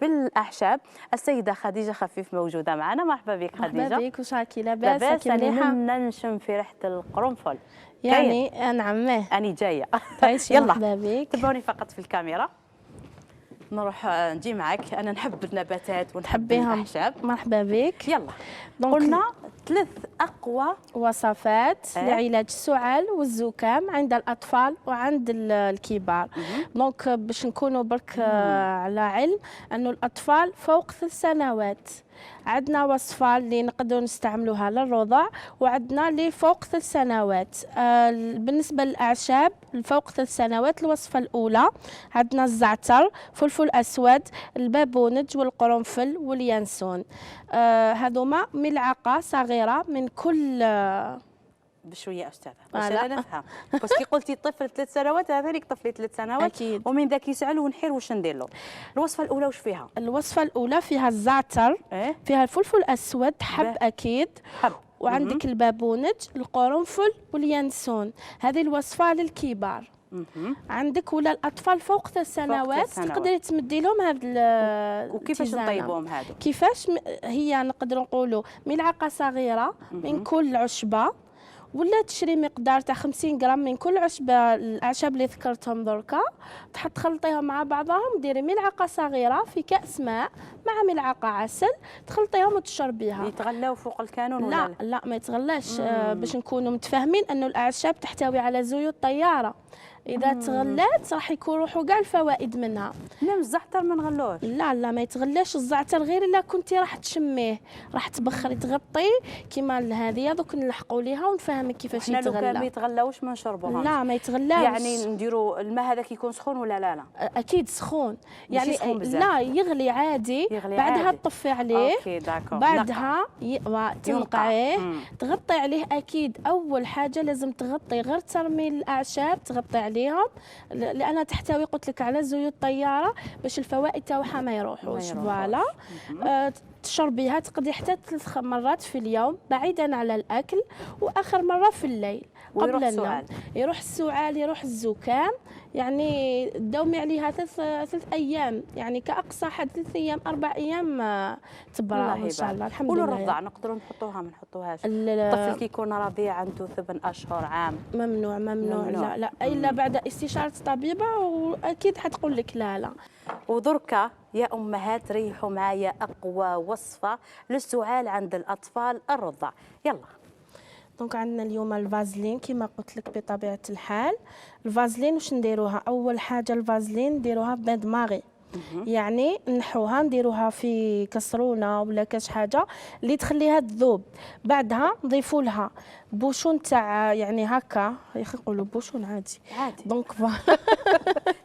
الأعشاب السيدة خديجة خفيف موجودة معنا. مرحبا بك خديجة. مرحبا بك، وش راكي لاباس؟ أنا ننشم في ريحة القرنفل يعني نعم أني جاية. يلا مرحبا بك، تبعوني فقط في الكاميرا. نروح نجي معك. أنا نحب النباتات ونحب تحبيهم. الأعشاب. مرحبا بك. يلا قلنا 3 أقوى وصفات لعلاج السعال والزكام عند الأطفال وعند الكبار. دونك باش نكونوا برك على علم أنه الأطفال فوق 3 سنوات عندنا وصفة اللي نقدروا نستعملوها للرضع، وعندنا اللي فوق 3 سنوات. بالنسبة للأعشاب فوق 3 سنوات، الوصفة الأولى عندنا الزعتر، فلفل أسود، البابونج والقرنفل واليانسون. هذوما ملعقة صغيرة من كل بشويه استاذه باش انا نفهم. بس كي قلتي طفل 3 سنوات، هذاك طفلي 3 سنوات أكيد. ومن ذاك يسعل ونحير واش ندير له. الوصفه الاولى واش فيها؟ الوصفة الأولى فيها الزعتر، فيها الفلفل الأسود حب أكيد، حب، وعندك البابونج، القرنفل واليانسون. هذه الوصفة للكبار. عندك ولا الأطفال فوق 3 سنوات تقدري تمدي لهم هذا. وكيفاش نطيبوهم هذو؟ كيفاش هي نقدر نقولوا ملعقة صغيرة من كل عشبة، ولا تشري مقدار تاع 50 غرام من كل عشبه الاعشاب اللي ذكرتهم دركا، تحط خلطيهم مع بعضهم، ديري ملعقه صغيره في كاس ماء مع ملعقه عسل، تخلطيهم وتشربيها. يتغلاو فوق الكانون ولا لا ما يتغلاش. باش نكونوا متفاهمين انه الاعشاب تحتوي على زيوت طياره. اذا تغلات راح يروحوا كاع الفوائد منها. ميم الزعتر ما نغلوش. لا لا ما يتغلاش الزعتر، غير الا كنتي راح تشميه، راح تبخري تغطي كيما هذه دوك نلحقوا ليها ونفهمك كيفاش حنا لو كان ما يتغلى. يتغلاوش ما نشربوهمش. لا ما يتغلاش. يعني نديروا الماء هذاك يكون سخون ولا لا؟ اكيد سخون، يعني سخون بزاف. لا يغلي عادي، يغلي بعدها عادي. تطفي عليه. اوكي داكور. بعدها تنقعيه، مم. تغطي عليه. اكيد اول حاجه لازم تغطي، غير ترمي الاعشاب تغطي عليهم، لانها تحتوي قلت لك على زيوت طياره باش الفوائد تاعها ما يروحوش. فوالا تشربيها تقضي حتى 3 مرات في اليوم بعيدا على الاكل، واخر مره في الليل ويروح قبل النوم. السعال. يروح السعال، يروح الزكام. يعني تداومي عليها 3 ايام، يعني كاقصى حد 3 ايام 4 ايام تبرا ان شاء الله. الحمد لله. والرضع نقدروا نحطوها ما نحطوهاش؟ الطفل الطفل كي يكون رضيع عنده 8 اشهر عام ممنوع. ممنوع. لا لا الا بعد استشاره طبيبه، واكيد حتقول لك لا لا. ودركا يا امهات ريحوا معايا اقوى وصفه للسعال عند الاطفال الرضع. يلا. دونك عندنا اليوم الفازلين كما قلت لك بطبيعه الحال. الفازلين واش نديروها؟ اول حاجه الفازلين نديروها بيض ماغي، يعني نحوها نديروها في كسرونه ولا كاش حاجه اللي تخليها تذوب. بعدها نضيفوا لها بوشون تاع يعني هكا يقولوا بوشون عادي. دونك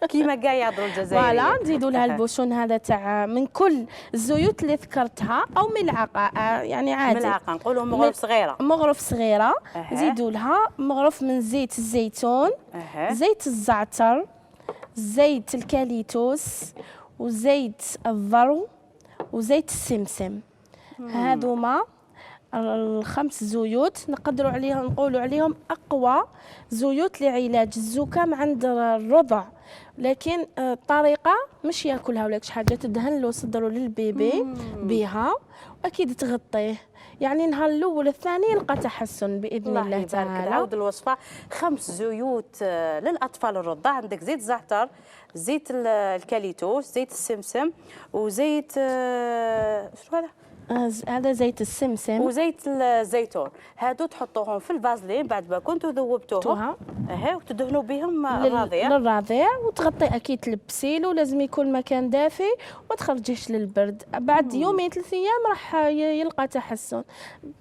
كيما كاع يهضروا الجزائريين. فوالا نزيدوا لها البوشون هذا تاع من كل الزيوت اللي ذكرتها، او ملعقه يعني عادي. ملعقه نقولوا مغرف صغيره. مغرف صغيره. نزيدوا لها مغرف من زيت الزيتون، زيت الزعتر، زيت الكاليتوس، وزيت الذرو، وزيت السمسم. هذوما ال5 زيوت نقدروا عليهم نقولوا عليهم اقوى زيوت لعلاج الزكام عند الرضع. لكن الطريقه مش ياكلها ولا شي حاجه، تدهن له صدره للبيبي بها، واكيد تغطيه. يعني نهار الاول الثاني يلقى تحسن باذن الله تعالى. نعاود الوصفه. 5 زيوت للاطفال الرضع. عندك زيت الزعتر، زيت الكاليتوس، زيت السمسم، وزيت شنو هذا؟ هذا زيت السمسم وزيت الزيتون. هادو تحطوهم في الفازلين بعد ما كنتوا ذوبتوهم وتدهنوا بهم الرضيع. للرضيع، وتغطي اكيد تلبسي له، لازم يكون مكان دافي وما تخرجيش للبرد. بعد يومين 3 ايام راح يلقى تحسن.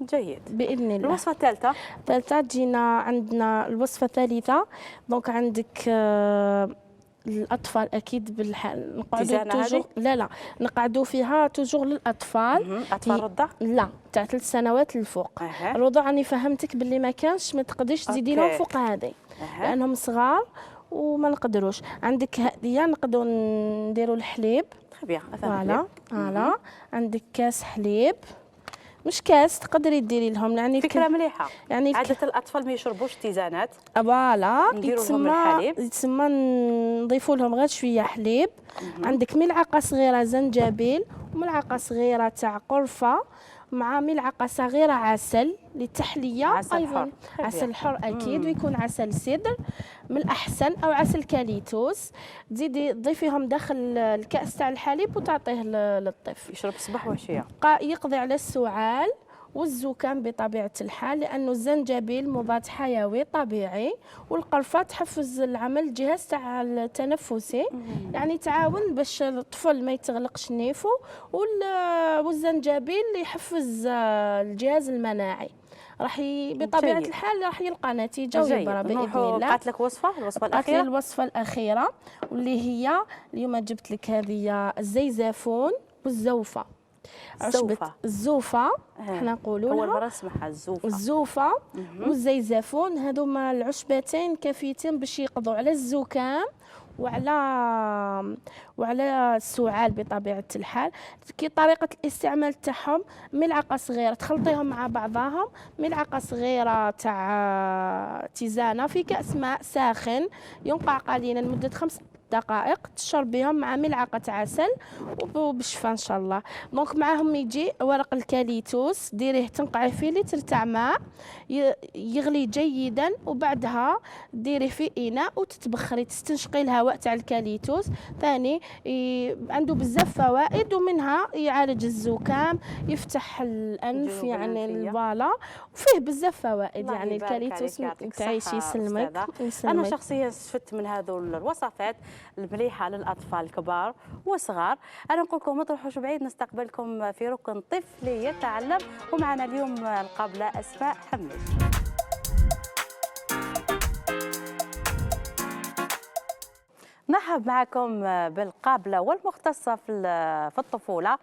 جيد باذن الله. الوصفه الثالثه. جينا عندنا الوصفه الثالثه. دونك عندك الاطفال اكيد بالحال نقعدوا توجور. لا نقعدوا فيها توجور للاطفال. اطفال رضع؟ لا تاع 3 سنوات للفوق. الرضع راني فهمتك باللي ما كانش، ما تقدريش تزيدي لهم فوق هذه لانهم صغار وما نقدروش. عندك هذه نقدروا نديروا الحليب. بيان. فوالا عندك كاس حليب، مش كاس تقدري ديري لهم، يعني فكره مليحه. يعني عاده الاطفال ما يشربوش تيزانات. فوالا نديروا لهم الحليب. يتسمى نضيفوا لهم غير شويه حليب. عندك ملعقه صغيره زنجبيل، وملعقه صغيره تاع قرفه، مع ملعقه صغيره عسل للتحليه. عسل حر. عسل حر اكيد، ويكون عسل سدر من الاحسن، او عسل كاليتوس. تزيدي تضيفيهم داخل الكاس تاع الحليب وتعطيه للطفل يشرب صباح وعشيه. يقضي على السعال والزكام بطبيعة الحال، لأنه الزنجبيل مضاد حيوي طبيعي، والقرفة تحفز العمل الجهاز تاع التنفسي، يعني تعاون باش الطفل ما يتغلقش نيفو، والزنجبيل يحفز الجهاز المناعي. راح بطبيعة الحال راح يلقى نتيجة ويبرى بإذن الله. قالت لك الوصفة الأخيرة. الوصفة الأخيرة واللي هي اليوم جبت لك هذه الزيزافون والزوفة. الزوفة احنا نقولوا لها. أول مرة نسمعها الزوفة والزيزافون، هذوما العشبتين كافيتين باش يقضوا على الزكام وعلى السعال بطبيعة الحال. كي طريقة الاستعمال تاعهم: ملعقة صغيرة تخلطيهم مع بعضهم، ملعقة صغيرة تاع تيزانة في كأس ماء ساخن ينقع قليلا لمدة دقائق تشرب بهم مع ملعقه عسل وبالشفاء ان شاء الله. دونك معاهم يجي ورق الكاليتوس، ديريه تنقعي في لتر تاع ماء يغلي جيدا، وبعدها ديريه في اناء وتتبخري تستنشقي الهواء تاع الكاليتوس. ثاني عنده بزاف فوائد، ومنها يعالج الزكام، يفتح الانف الجيوب يعني الأنفية. الفوالا، وفيه بزاف فوائد الله يعني يبارك الكاليتوس. عليك، يعطيك تعيشي الصحة يسلمك أستاذة. أنا يسلمك. شخصيا استفدت من هذو الوصفات المليحة للأطفال الكبار والصغار. أنا نقول لكم ما تروحوش بعيد، نستقبلكم في ركن طفلي يتعلم، ومعنا اليوم القابلة أسماء حميد. نرحب معكم بالقابلة والمختصة في الطفولة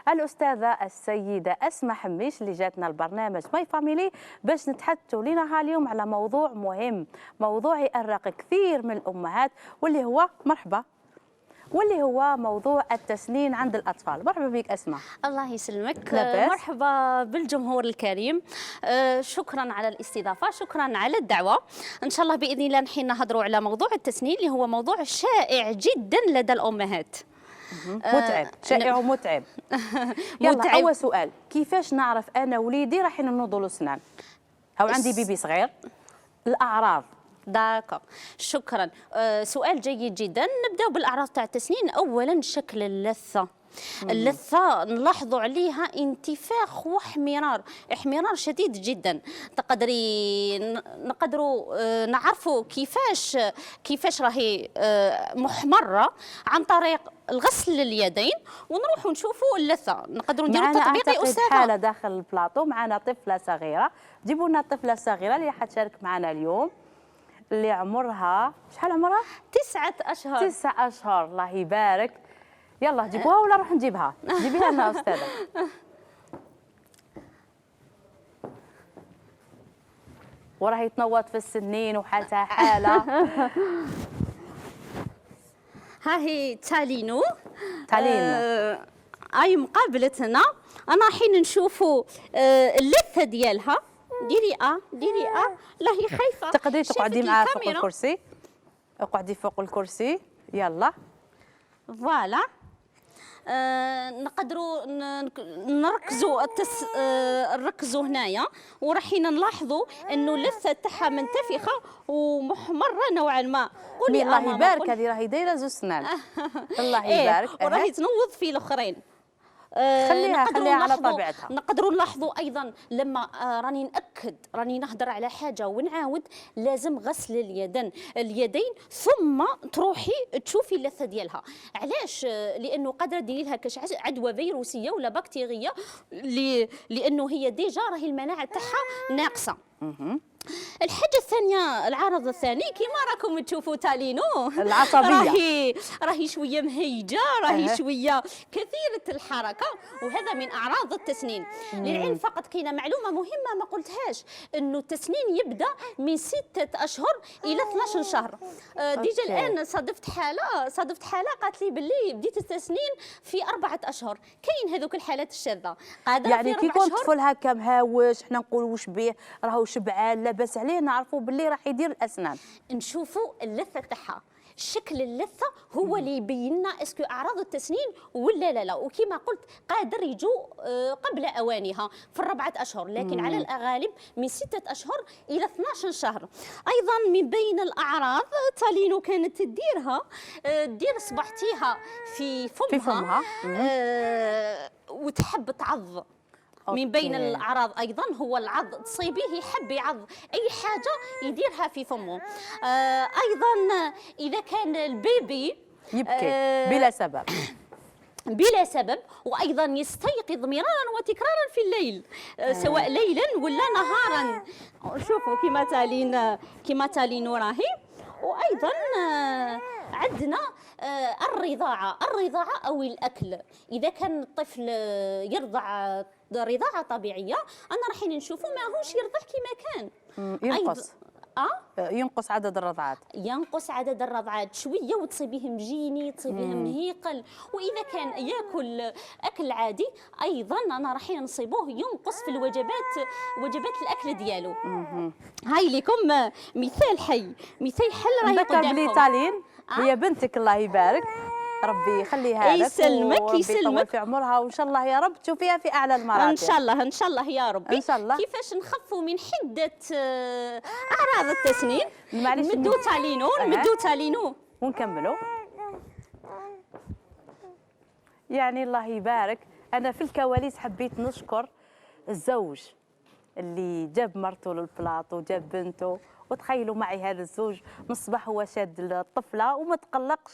الأستاذة السيدة أسماء حميش، اللي جاتنا البرنامج ماي فاميلي باش نتحدثوا لنا اليوم على موضوع مهم، موضوع يأرق كثير من الأمهات، واللي هو مرحبا، واللي هو موضوع التسنين عند الأطفال. مرحبا بك أسماء. الله يسلمك. لاباس؟ مرحبا بالجمهور الكريم. شكرا على الاستضافة، شكرا على الدعوة. إن شاء الله بإذن الله نحن نهضروا على موضوع التسنين اللي هو موضوع شائع جدا لدى الأمهات. متعب، شائع ومتعب. يلا أول سؤال، كيفاش نعرف أنا وليدي رايحين نوضوا له سنان؟ أو عندي بيبي صغير، الأعراض. داكا، شكرا. سؤال جيد جدا. نبداو بالاعراض تاع التسنين. اولا شكل اللثه. اللثه نلاحظوا عليها انتفاخ واحمرار، احمرار شديد جدا. نقدروا نعرفوا كيفاش راهي محمره عن طريق الغسل لليدين، ونروحوا نشوفوا اللثه. نقدروا نديروا تطبيق أستاذة. حالة داخل البلاطو معنا طفله صغيره، جيبوا لنا الطفله الصغيره اللي حتشارك معنا اليوم، اللي عمرها شحال عمرها؟ 9 أشهر. 9 أشهر، الله يبارك. يلا جيبوها ولا نروح نجيبها؟ جيبيها لنا أستاذة. وراهي تنوض في السنين وحالتها حالة. ها هي تالينو. تالين. مقابلتنا. أنا حين نشوفوا اللثة ديالها. ديري لا هي خايفة. تقدري تقعدي معها فوق الكاميرا. الكرسي، اقعدي فوق الكرسي. يلا فوالا. نقدروا نركزوا نركزوا هنايا، وراحين نلاحظوا انه اللثه تاعها منتفخه ومحمره نوعا ما. قولي الله يبارك، هذه راهي دايره زوج سنان. الله يبارك. وراهي تنوض في الاخرين. خليها على طبيعتها. نقدروا نلاحظوا ايضا لما راني نهضر على حاجه ونعاود، لازم غسل اليدين ثم تروحي تشوفي اللثه ديالها. علاش؟ لانه قادره ديري لها كاش عدوى فيروسيه ولا بكتيريه، لانه هي ديجا راهي المناعه تاعها ناقصه. الحاجة الثانية، العرض الثاني كما راكم تشوفوا تالينو العصبية، راهي شوية مهيجة، راهي شوية كثيرة الحركة، وهذا من أعراض التسنين. للعلم فقط كاينة معلومة مهمة ما قلتهاش، إنه التسنين يبدأ من 6 أشهر إلى 12 شهر. ديجا الآن صادفت حالة قالت لي باللي بديت التسنين في 4 أشهر. كاين هذوك الحالات الشاذة قادرة يعني في كي 4 يكون أشهر. طفل هكا مهاوش، حنا نقولوا واش بيه، راهو شبعان لاباس عليه، نعرفوا باللي راح يدير الاسنان. نشوفوا اللثه تاعها، شكل اللثه هو اللي يبين لنا اسكو اعراض التسنين ولا لا. وكما قلت قادر يجوا قبل اوانها في 4 أشهر، لكن على الغالب من 6 أشهر الى 12 شهر. ايضا من بين الاعراض تالينو كانت تديرها، دير صبعتيها في فمها وتحب تعض. من بين الأعراض أيضا هو العض، تصيبيه يحب يعض أي حاجة يديرها في فمه. أيضا إذا كان البيبي يبكي بلا سبب، وأيضا يستيقظ مرارا وتكرارا في الليل، سواء ليلا ولا نهارا. شوفوا كما تالين راهي. وأيضا عندنا الرضاعة أو الأكل. إذا كان الطفل يرضع رضاعة طبيعية، أنا راح نشوفوا ماهوش يرضع كما كان. ينقص عدد الرضعات. ينقص عدد الرضعات شويه، وتصيبيه مجيني، تصيبيه مهيقل. واذا كان ياكل اكل عادي ايضا انا راح نصيبوه ينقص في وجبات الاكل ديالو. هاي لكم مثال حي راهي قدامكم. بلي تالين هي بنتك الله يبارك، ربي يخليها لك يسلمك وربي يطول يسلمك. في عمرها، وان شاء الله يا رب تشوفيها في اعلى المراتب. ان شاء الله ان شاء الله يا ربي. إن شاء الله. كيفاش نخفوا من حده اعراض التسنين؟ معليش نمدو تالينو نمدو تالينو ونكملوا. يعني الله يبارك، انا في الكواليس حبيت نشكر الزوج اللي جاب مرته للبلاط وجاب بنته، وتخيلوا معي هذا الزوج من الصباح هو شاد الطفله وما تقلقش.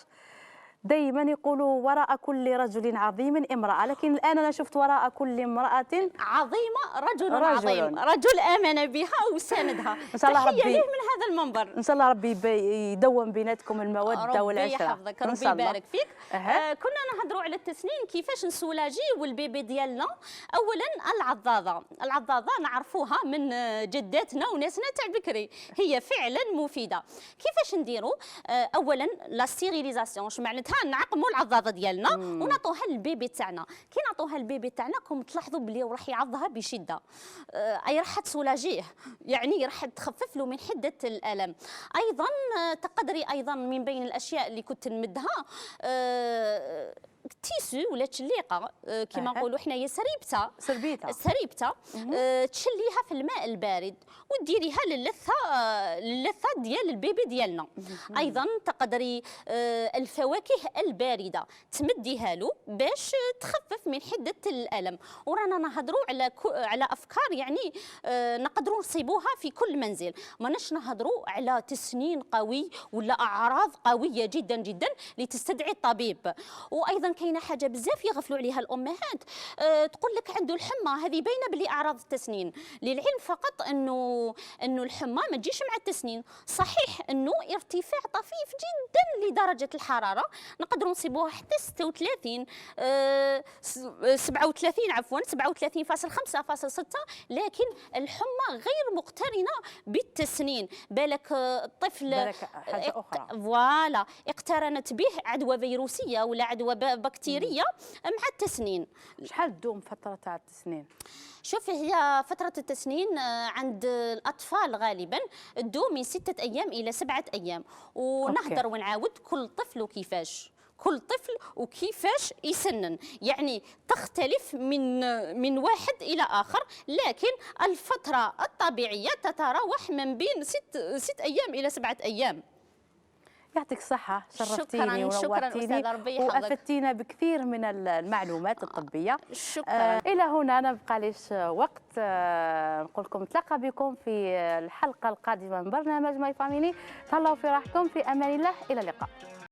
دائما يقولوا وراء كل رجل عظيم امرأة، لكن الآن أنا شفت وراء كل امرأة عظيمة رجل عظيم، رجل آمن بها وساندها. إن شاء الله تحية ربي ليه من هذا المنبر. إن شاء الله ربي يدوم بيناتكم المودة والعشرة. ربي يحفظك، إن ربي شاء الله. يبارك فيك. كنا نهضروا على التسنين كيفاش نسولاجيو البيبي ديالنا. أولا العضاضة نعرفوها من جداتنا وناسنا تاع بكري، هي فعلا مفيدة. كيفاش نديروا؟ أولا لا ستيريليزاسيون، اش معناتها نعقموا العضاضه ديالنا ونعطوها للبيبي تاعنا. كي نعطوها للبيبي تاعنا راكم تلاحظوا بلي راح يعضها بشده، اي راح تسولاجيه، يعني راح تخفف له من حده الالم. ايضا تقدري ايضا من بين الاشياء اللي كنت نمدها تيسو ولا تشليقه كما نقولوا حنايا سريبته تشليها في الماء البارد وديريها للثه ديال البيبي ديالنا. ايضا تقدري الفواكه البارده تمديها له باش تخفف من حده الالم. ورانا نهضروا على افكار يعني نقدروا نصيبوها في كل منزل، ماناش نهضروا على تسنين قوي ولا اعراض قويه جدا جدا لتستدعي الطبيب. وايضا كاينه حاجه بزاف يغفلوا عليها الامهات، تقول لك عنده الحمى، هذه باينه بلي اعراض التسنين. للعلم فقط انه الحمى ما تجيش مع التسنين. صحيح انه ارتفاع طفيف جدا لدرجه الحراره نقدروا نصيبوها حتى 36 37 عفوا 37.5.6، لكن الحمى غير مقترنه بالتسنين. بالك الطفل حاجه اخرى فوالا اقترنت به عدوى فيروسيه ولا عدوى بكتيريه مع التسنين. شحال تدوم فتره تاع التسنين؟ شوف، هي فترة التسنين عند الأطفال غالبا تدوم من 6 أيام إلى 7 أيام، ونهضر ونعاود كل طفل وكيفاش. كل طفل وكيفاش يسنن، يعني تختلف من واحد إلى آخر، لكن الفترة الطبيعية تتراوح من بين 6 أيام إلى 7 أيام. يعطيك الصحة، شرفتيني ونورتيني وأفدتينا بكثير من المعلومات الطبية. شكرا. إلى هنا نبقى ليش وقت نقول لكم نتلاقى بكم في الحلقة القادمة من برنامج ماي فاميلي. تهلاو في راحتكم، في أمان الله، إلى اللقاء.